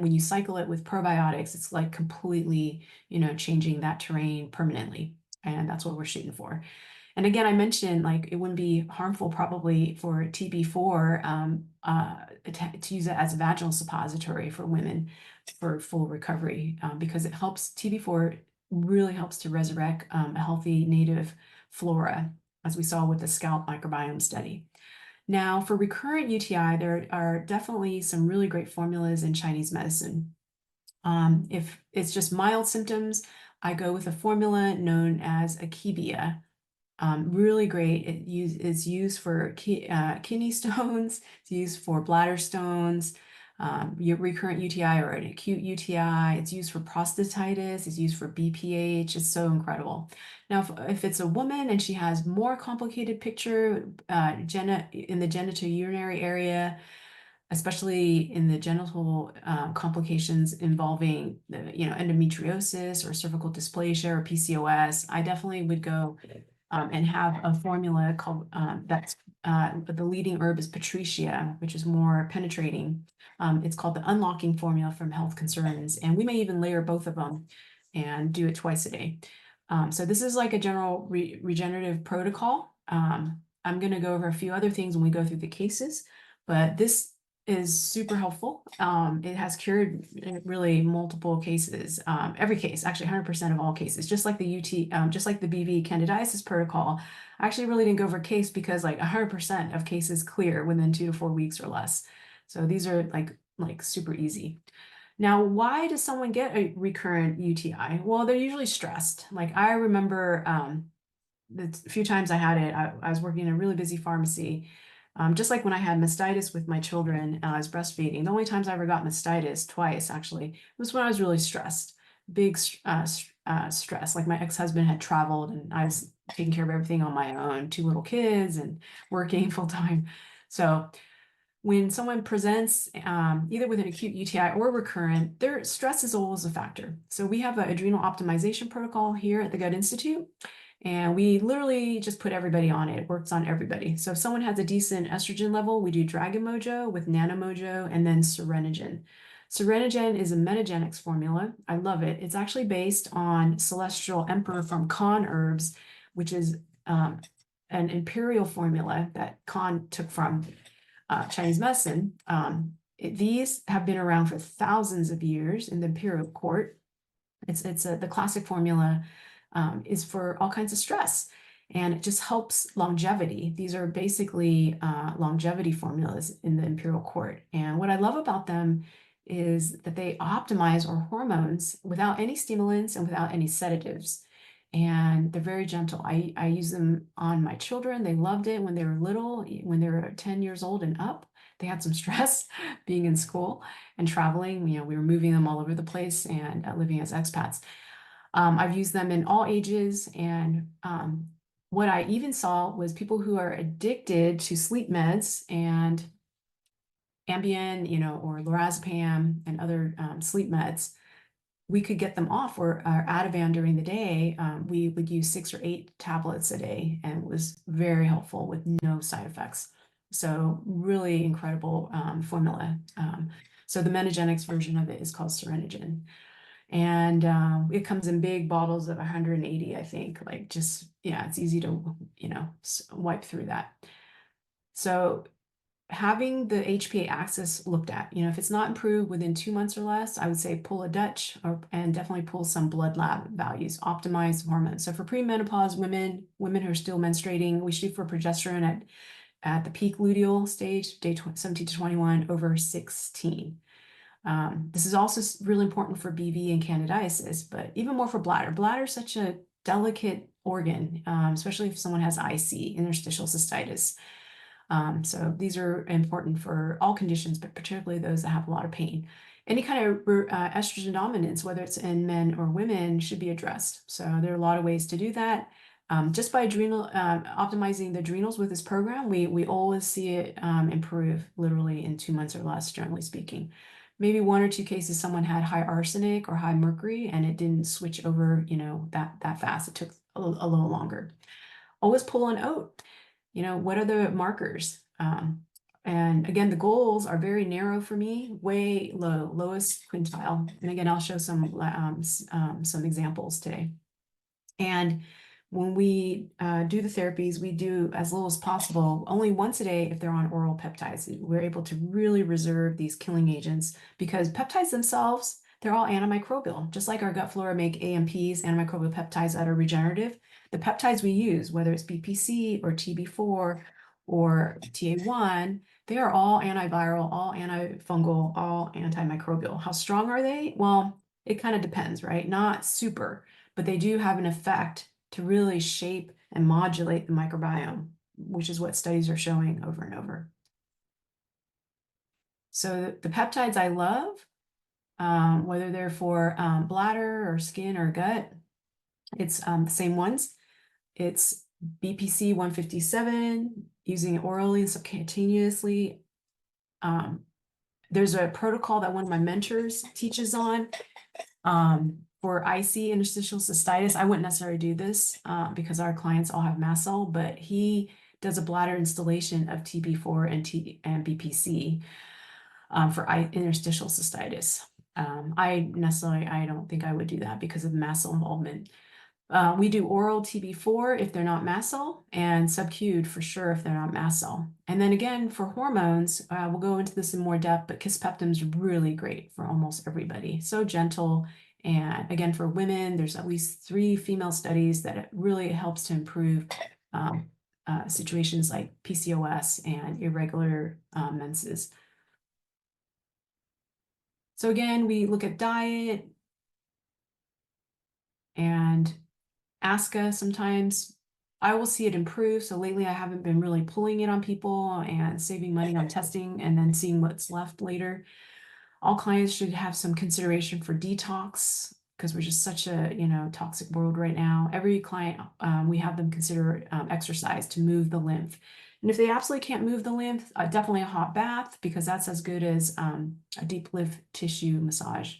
when you cycle it with probiotics, it's like completely, changing that terrain permanently. And that's what we're shooting for. And again, I mentioned like it wouldn't be harmful probably for TB4 to use it as a vaginal suppository for women for full recovery because it helps, TB4 really helps to resurrect a healthy native flora, as we saw with the scalp microbiome study. Now, for recurrent UTI, there are definitely some really great formulas in Chinese medicine. If it's just mild symptoms, I go with a formula known as Akebia. Really great. It's used for kidney stones. It's used for bladder stones, your recurrent UTI or an acute UTI. It's used for prostatitis. It's used for BPH. It's so incredible. Now, if it's a woman and she has more complicated picture in the genitourinary area, especially in the genital complications involving endometriosis or cervical dysplasia or PCOS, I definitely would go and have a formula called the leading herb is Patricia, which is more penetrating. It's called the unlocking formula from Health Concerns, and we may even layer both of them and do it twice a day. So this is like a general regenerative protocol. I'm going to go over a few other things when we go through the cases, but this is super helpful. It has cured really multiple cases, every case, actually 100% of all cases, just like the just like the BV candidiasis protocol. I actually really didn't go over case because like 100% of cases clear within 2 to 4 weeks or less. So these are like super easy. Now, why does someone get a recurrent UTI? Well, they're usually stressed. Like I remember the few times I had it, I was working in a really busy pharmacy. Just like when I had mastitis with my children, I was breastfeeding. The only times I ever got mastitis, twice actually, was when I was really stressed. Big stress. Like my ex-husband had traveled and I was taking care of everything on my own, 2 little kids and working full time. So when someone presents either with an acute UTI or recurrent, their stress is always a factor. So we have an adrenal optimization protocol here at the Gut Institute. And we literally just put everybody on it. It works on everybody. So if someone has a decent estrogen level, we do Dragon Mojo with Nano Mojo and then Serenogen. Serenogen is a metagenics formula. I love it. It's actually based on Celestial Emperor from Khan Herbs, which is an imperial formula that Khan took from Chinese medicine. These have been around for thousands of years in the imperial court. The classic formula is for all kinds of stress, and it just helps longevity. These are basically longevity formulas in the imperial court. And what I love about them is that they optimize our hormones without any stimulants and without any sedatives. And they're very gentle. I use them on my children. They loved it when they were little, when they were 10 years old and up. They had some stress being in school and traveling. We were moving them all over the place and living as expats. I've used them in all ages, and what I even saw was people who are addicted to sleep meds and Ambien, or lorazepam and other sleep meds. We could get them off, or Ativan during the day. We would use 6 or 8 tablets a day, and it was very helpful with no side effects. So really incredible formula. So the metagenics version of it is called Serenogen. And it comes in big bottles of 180, I think. Like it's easy to, wipe through that. So having the HPA axis looked at, if it's not improved within 2 months or less, I would say pull a Dutch and definitely pull some blood lab values, optimize hormones. So for premenopause women who are still menstruating, we shoot for progesterone at the peak luteal stage, day 17 to 21 over 16. This is also really important for BV and candidiasis, but even more for bladder. Bladder is such a delicate organ, especially if someone has IC, interstitial cystitis. So these are important for all conditions, but particularly those that have a lot of pain. Any kind of estrogen dominance, whether it's in men or women, should be addressed. So there are a lot of ways to do that. Just by optimizing the adrenals with this program, we always see it improve literally in 2 months or less, generally speaking. Maybe 1 or 2 cases someone had high arsenic or high mercury and it didn't switch over, that fast. It took a little longer. Always pull an oat. What are the markers? And again, the goals are very narrow for me, way low, lowest quintile. And again, I'll show some examples today. And when we do the therapies, we do as little as possible, only once a day if they're on oral peptides. We're able to really reserve these killing agents because peptides themselves, they're all antimicrobial. Just like our gut flora make AMPs, antimicrobial peptides that are regenerative, the peptides we use, whether it's BPC or TB4 or TA1, they are all antiviral, all antifungal, all antimicrobial. How strong are they? Well, it kind of depends, right? Not super, but they do have an effect to really shape and modulate the microbiome, which is what studies are showing over and over. So the peptides I love, whether they're for bladder or skin or gut, it's the same ones. It's BPC 157, using it orally and subcutaneously. There's a protocol that one of my mentors teaches on for IC, interstitial cystitis. I wouldn't necessarily do this because our clients all have mast cell, but he does a bladder installation of TB4 and BPC for interstitial cystitis. I don't think I would do that because of mast cell involvement. We do oral TB4 if they're not mast cell, and sub-Q'd for sure if they're not mast cell. And then again, for hormones, we'll go into this in more depth, but Kispeptin is really great for almost everybody. So gentle. And again, for women, there's at least 3 female studies that it really helps to improve situations like PCOS and irregular menses. So again, we look at diet and ASCA sometimes. I will see it improve. So lately I haven't been really pulling it on people and saving money on testing and then seeing what's left later. All clients should have some consideration for detox because we're just such a toxic world right now. Every client, we have them consider exercise to move the lymph. And if they absolutely can't move the lymph, definitely a hot bath because that's as good as a deep lymph tissue massage.